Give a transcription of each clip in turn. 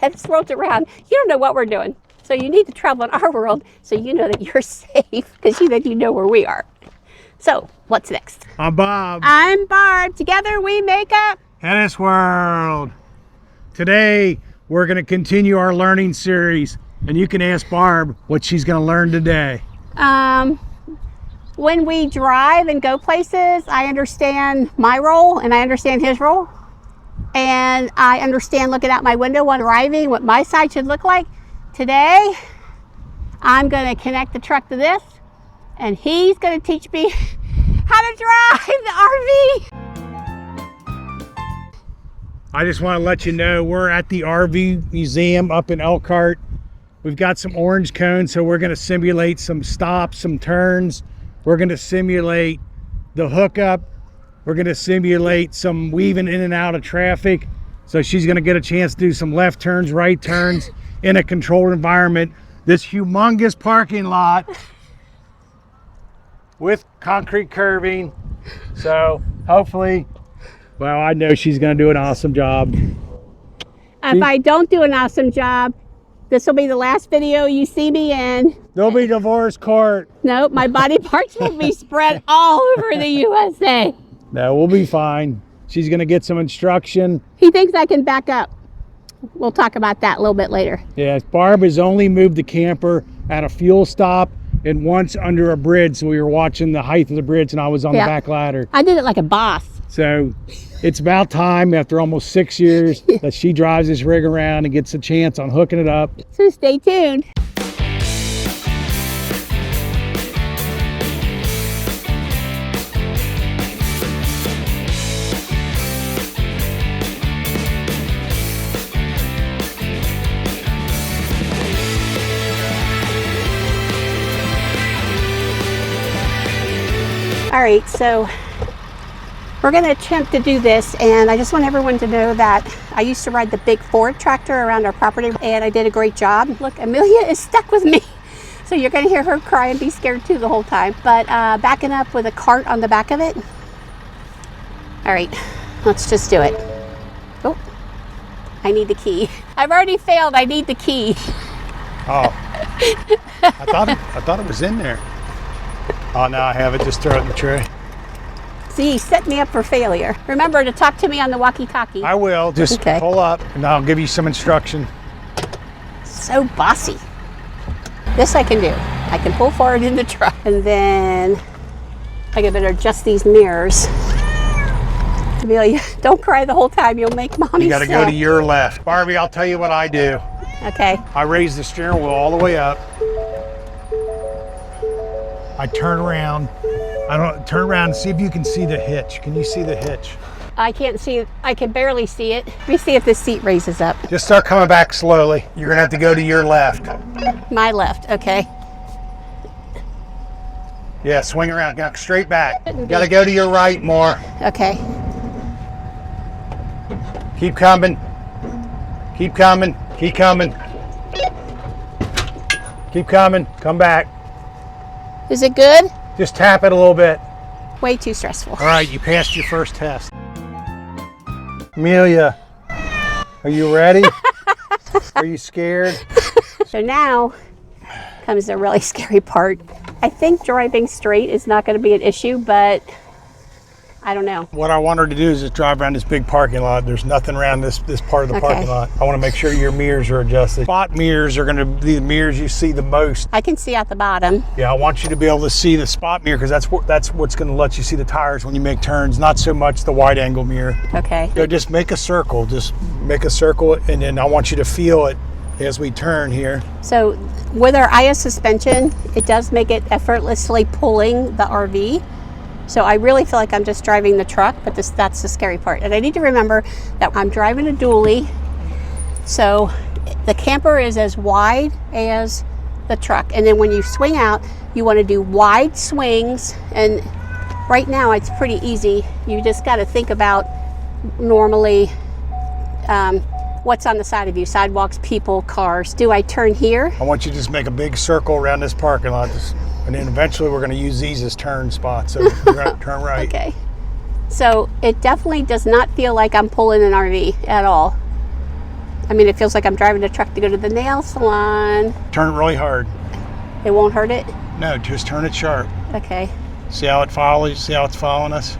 HetteshWorld's around, you don't know what we're doing. So you need to travel in our world so you know that you're safe, because you know where we are. So what's next? I'm Bob. I'm Barb. Together we make up HetteshWorld. Today we're going to continue our learning series, and you can ask Barb what she's going to learn today. When we drive and go places, I understand my role and I understand his role. And I understand looking out my window while driving what my side should look like. Today, I'm going to connect the truck to this, and he's going to teach me how to drive the RV. I just want to let you know we're at the RV museum up in Elkhart. We've got some orange cones, so we're going to simulate some stops, some turns. We're going to simulate the hookup. We're going to simulate some weaving in and out of traffic. So she's going to get a chance to do some left turns, right turns in a controlled environment. This humongous parking lot with concrete curving. So hopefully, well, I know she's going to do an awesome job. If I don't do an awesome job, this will be the last video you see me in. There'll be divorce court. Nope, my body parts will be spread all over the USA. No, we'll be fine. She's going to get some instruction. He thinks I can back up. We'll talk about that a little bit later. Yes, Barb has only moved the camper at a fuel stop and once under a bridge. So we were watching the height of the bridge and I was on the back ladder. I did it like a boss. So it's about time, after almost 6 years, that she drives this rig around and gets a chance on hooking it up. So stay tuned. All right, so we're going to attempt to do this, and I just want everyone to know that I used to ride the big Ford tractor around our property, and I did a great job. Look, Amelia is stuck with me, so you're going to hear her cry and be scared too the whole time. But backing up with a cart on the back of it. All right, let's just do it. Oh, I need the key. I've already failed. I need the key. Oh, I thought it was in there. Oh, now I have it. Just throw it in the tray. See, he set me up for failure. Remember to talk to me on the walkie-talkie. I will. Just pull up and I'll give you some instruction. So bossy. This I can do. I can pull forward in the truck, and then I better adjust these mirrors. Amelia, don't cry the whole time. You'll make mommy You got to go to your left. Barbie, I'll tell you what I do. Okay. I raise the steering wheel all the way up. I turn around. Turn around and see if you can see the hitch. Can you see the hitch? I can't see it. I can barely see it. Let me see if this seat raises up. Just start coming back slowly. You're gonna have to go to your left. My left, okay. Yeah, swing around, go straight back. You gotta go to your right more. Okay. Keep coming. Keep coming. Keep coming. Keep coming. Come back. Is it good? Just tap it a little bit. Way too stressful. All right, you passed your first test. Amelia, are you ready? Are you scared? So now comes the really scary part. I think driving straight is not going to be an issue, but I don't know. What I want her to do is just drive around this big parking lot. There's nothing around this part of the parking lot. I want to make sure your mirrors are adjusted. Spot mirrors are going to be the mirrors you see the most. I can see at the bottom. Yeah, I want you to be able to see the spot mirror, because that's what's going to let you see the tires when you make turns, not so much the wide angle mirror. Okay. So just make a circle. Just make a circle, and then I want you to feel it as we turn here. So with our IS suspension, it does make it effortlessly pulling the RV. So I really feel like I'm just driving the truck, but that's the scary part. And I need to remember that I'm driving a dually, so the camper is as wide as the truck. And then when you swing out, you want to do wide swings. And right now it's pretty easy. You just got to think about normally what's on the side of you, sidewalks, people, cars. Do I turn here? I want you to just make a big circle around this parking lot. And then eventually we're going to use these as turn spots. So we're going to turn right. Okay. So it definitely does not feel like I'm pulling an RV at all. I mean, it feels like I'm driving a truck to go to the nail salon. Turn it really hard. It won't hurt it? No, just turn it sharp. Okay. See how it follows? See how it's following us?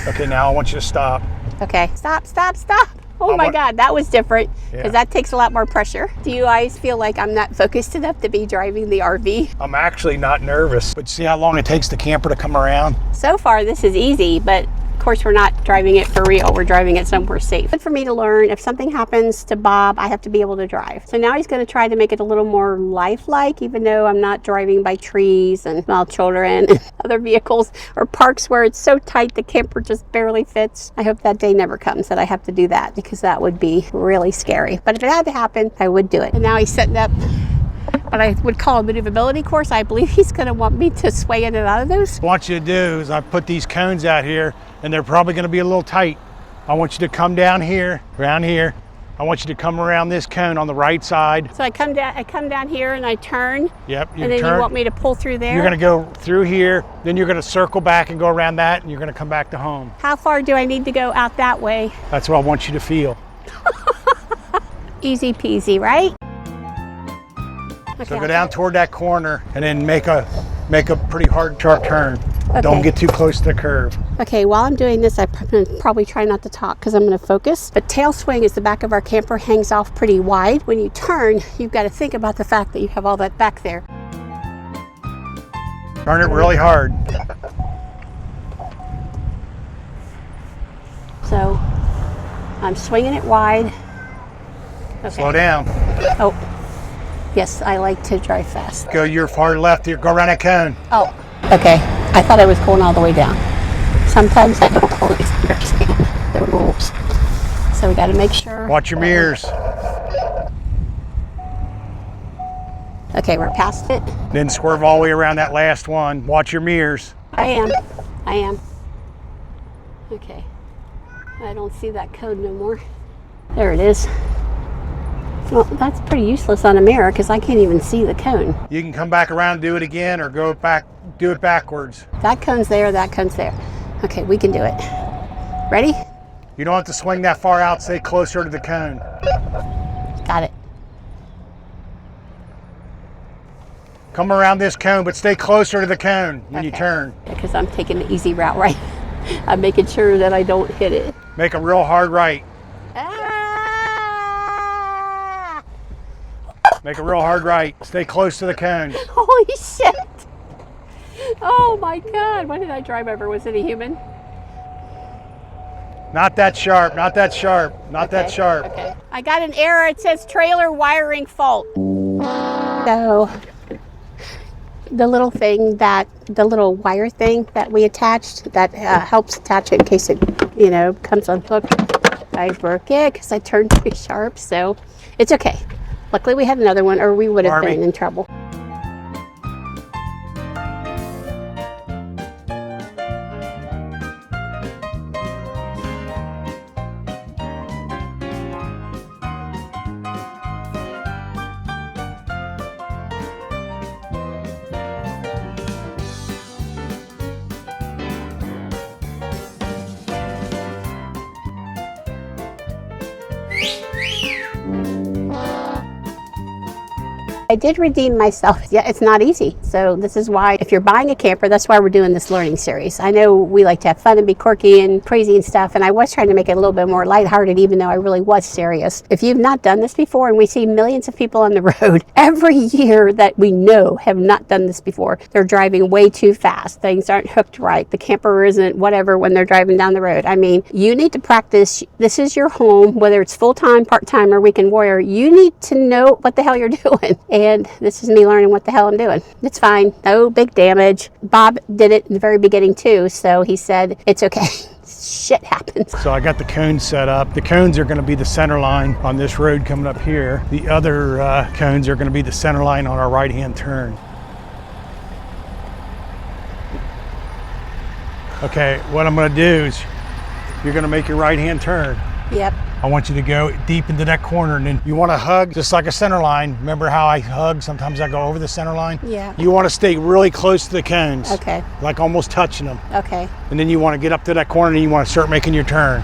Okay, now I want you to stop. Okay. Stop, stop, stop. Oh my God, that was different because that takes a lot more pressure. Do you guys feel like I'm not focused enough to be driving the RV? I'm actually not nervous, but see how long it takes the camper to come around? So far, this is easy, but of course, we're not driving it for real. We're driving it somewhere safe. Good for me to learn. If something happens to Bob, I have to be able to drive. So now he's going to try to make it a little more lifelike, even though I'm not driving by trees and small children and other vehicles or parks where it's so tight the camper just barely fits. I hope that day never comes that I have to do that because that would be really scary. But if it had to happen, I would do it. And now he's setting up what I would call a maneuverability course. I believe he's going to want me to sway in and out of those. What I want you to do is I put these cones out here and they're probably going to be a little tight. I want you to come down here, around here. I want you to come around this cone on the right side. So I come down here and I turn. Yep, and then you want me to pull through there? You're going to go through here, then you're going to circle back and go around that, and you're going to come back to home. How far do I need to go out that way? That's what I want you to feel. Easy peasy, right? Okay, So go down toward that corner and then make a pretty hard sharp turn. Okay. Don't get too close to the curve. Okay, while I'm doing this, I'm going to probably try not to talk because I'm going to focus. But tail swing is the back of our camper hangs off pretty wide. When you turn, you've got to think about the fact that you have all that back there. Turn it really hard. So I'm swinging it wide. Okay. Slow down. Oh, yes, I like to drive fast. Go your far left here. Go around that cone. Oh, okay. I thought I was going all the way down. Sometimes I don't always understand the rules. So we got to make sure. Watch your mirrors. Okay, we're past it. Then swerve all the way around that last one. Watch your mirrors. I am. Okay. I don't see that code no more. There it is. Well, that's pretty useless on a mirror because I can't even see the cone. You can come back around and do it again or go back, do it backwards. That cone's there, that cone's there. Okay, we can do it. Ready? You don't have to swing that far out, stay closer to the cone. Got it. Come around this cone, but stay closer to the cone when you turn. Because I'm taking the easy route, right? I'm making sure that I don't hit it. Make a real hard right. Make a real hard right. Stay close to the cone. Holy shit. Oh my God. What did I drive over? Was it a human? Not that sharp, not that sharp, not that sharp. Okay. I got an error. It says trailer wiring fault. So the little thing the little wire thing that we attached that helps attach it in case it, comes unhooked. I broke it because I turned too sharp. So it's okay. Luckily we had another one or we would have been in trouble. I did redeem myself. Yeah, it's not easy. So this is why if you're buying a camper, that's why we're doing this learning series. I know we like to have fun and be quirky and crazy and stuff, and I was trying to make it a little bit more lighthearted even though I really was serious. If you've not done this before, and we see millions of people on the road every year that we know have not done this before, they're driving way too fast. Things aren't hooked right. The camper isn't whatever when they're driving down the road. I mean, you need to practice. This is your home, whether it's full-time, part-time, or weekend warrior. You need to know what the hell you're doing. And this is me learning what the hell I'm doing. It's fine. No big damage. Bob did it in the very beginning too, so he said it's okay. Shit happens. So I got the cones set up. The cones are going to be the center line on this road coming up here. The other cones are going to be the center line on our right-hand turn. Okay, what I'm going to do is you're going to make your right-hand turn. Yep. I want you to go deep into that corner, and then you want to hug just like a center line. Remember how I hug? Sometimes I go over the center line. Yeah. You want to stay really close to the cones. Okay. Like almost touching them. Okay. And then you want to get up to that corner and you want to start making your turn.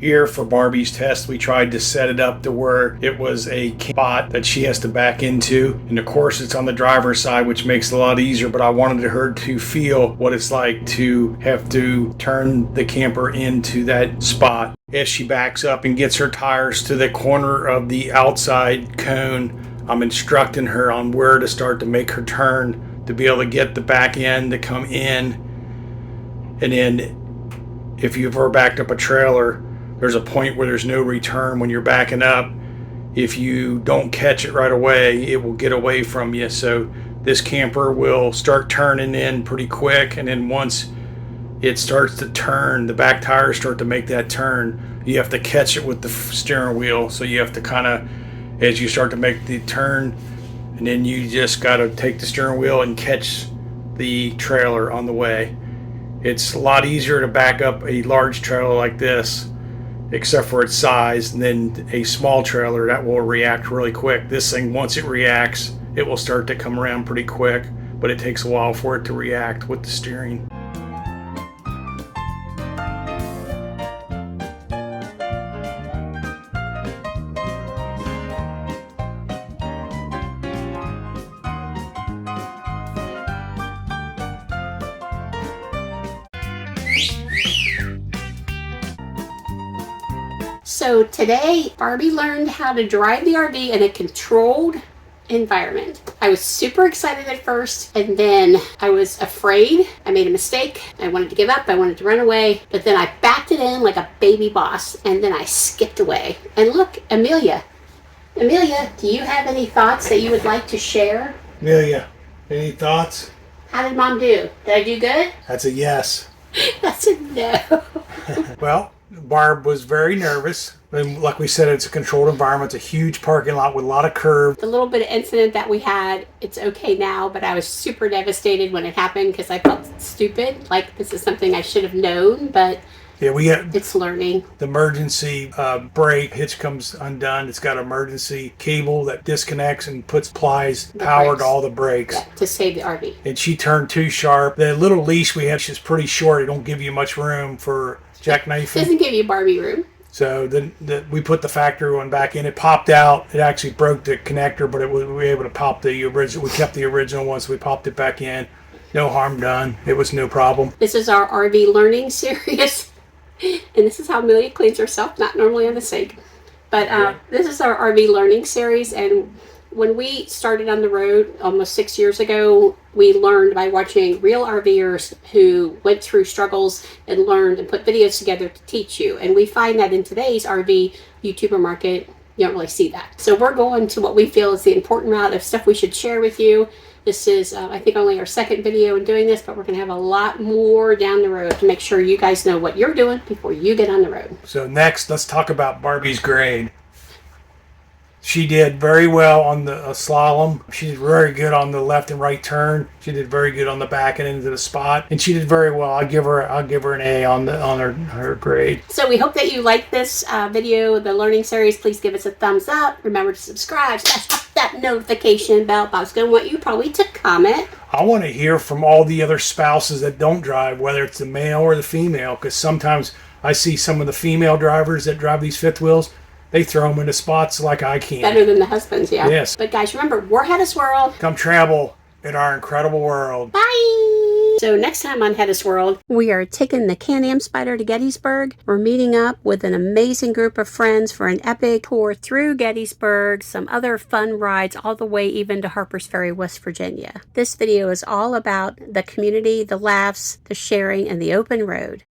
Here for Barbie's test, we tried to set it up to where it was a spot that she has to back into. And of course, it's on the driver's side, which makes it a lot easier, but I wanted her to feel what it's like to have to turn the camper into that spot. As she backs up and gets her tires to the corner of the outside cone, I'm instructing her on where to start to make her turn to be able to get the back end to come in. And then if you've ever backed up a trailer, there's a point where there's no return when you're backing up. If you don't catch it right away, it will get away from you. So this camper will start turning in pretty quick, and then once it starts to turn, the back tires start to make that turn, you have to catch it with the steering wheel. So you have to kind of, as you start to make the turn, and then you just got to take the steering wheel and catch the trailer on the way. It's a lot easier to back up a large trailer like this, except for its size, and then a small trailer that will react really quick. This thing, once it reacts, it will start to come around pretty quick, but it takes a while for it to react with the steering. So today, Barbie learned how to drive the RV in a controlled environment. I was super excited at first, and then I was afraid. I made a mistake. I wanted to give up. I wanted to run away, but then I backed it in like a baby boss, and then I skipped away. And look, Amelia, do you have any thoughts that you would like to share? Amelia, any thoughts? How did Mom do? Did I do good? That's a yes. That's a no. Well, Barb was very nervous. And like we said, it's a controlled environment. It's a huge parking lot with a lot of curves. The little bit of incident that we had, it's okay now, but I was super devastated when it happened because I felt stupid. Like, this is something I should have known, but yeah, it's learning. The emergency brake hitch comes undone. It's got an emergency cable that disconnects and puts plies power to all the brakes. Yeah, to save the RV. And she turned too sharp. The little leash we had is pretty short. It don't give you much room for jackknifing. Doesn't give you Barbie room. So we put the factory one back in. It popped out. It actually broke the connector, but we were able to pop the original. We kept the original one, so we popped it back in. No harm done. It was no problem. This is our RV learning series. And this is how Amelia cleans herself, not normally on the sink. But this is our RV learning series, and when we started on the road almost 6 years ago, we learned by watching real RVers who went through struggles and learned and put videos together to teach you. And we find that in today's RV YouTuber market, you don't really see that. So we're going to what we feel is the important route of stuff we should share with you. This is, I think, only our second video in doing this, but we're going to have a lot more down the road to make sure you guys know what you're doing before you get on the road. So next, let's talk about Barbie's grade. She did very well on the slalom. She did very good on the left and right turn. She did very good on the back and into the spot, and she did very well. I'll give her an A on her grade. So we hope that you like this video, the learning series. Please give us a thumbs up. Remember to subscribe. Smash that notification bell. Bob's gonna want you probably to comment. I want to hear from all the other spouses that don't drive, whether it's the male or the female, because sometimes I see some of the female drivers that drive these fifth wheels. They throw them into spots like I can. Better than the husbands, yeah. Yes. But guys, remember, we're HetteshWorld. Come travel in our incredible world. Bye! So next time on HetteshWorld, we are taking the Can-Am Spider to Gettysburg. We're meeting up with an amazing group of friends for an epic tour through Gettysburg, some other fun rides all the way even to Harpers Ferry, West Virginia. This video is all about the community, the laughs, the sharing, and the open road.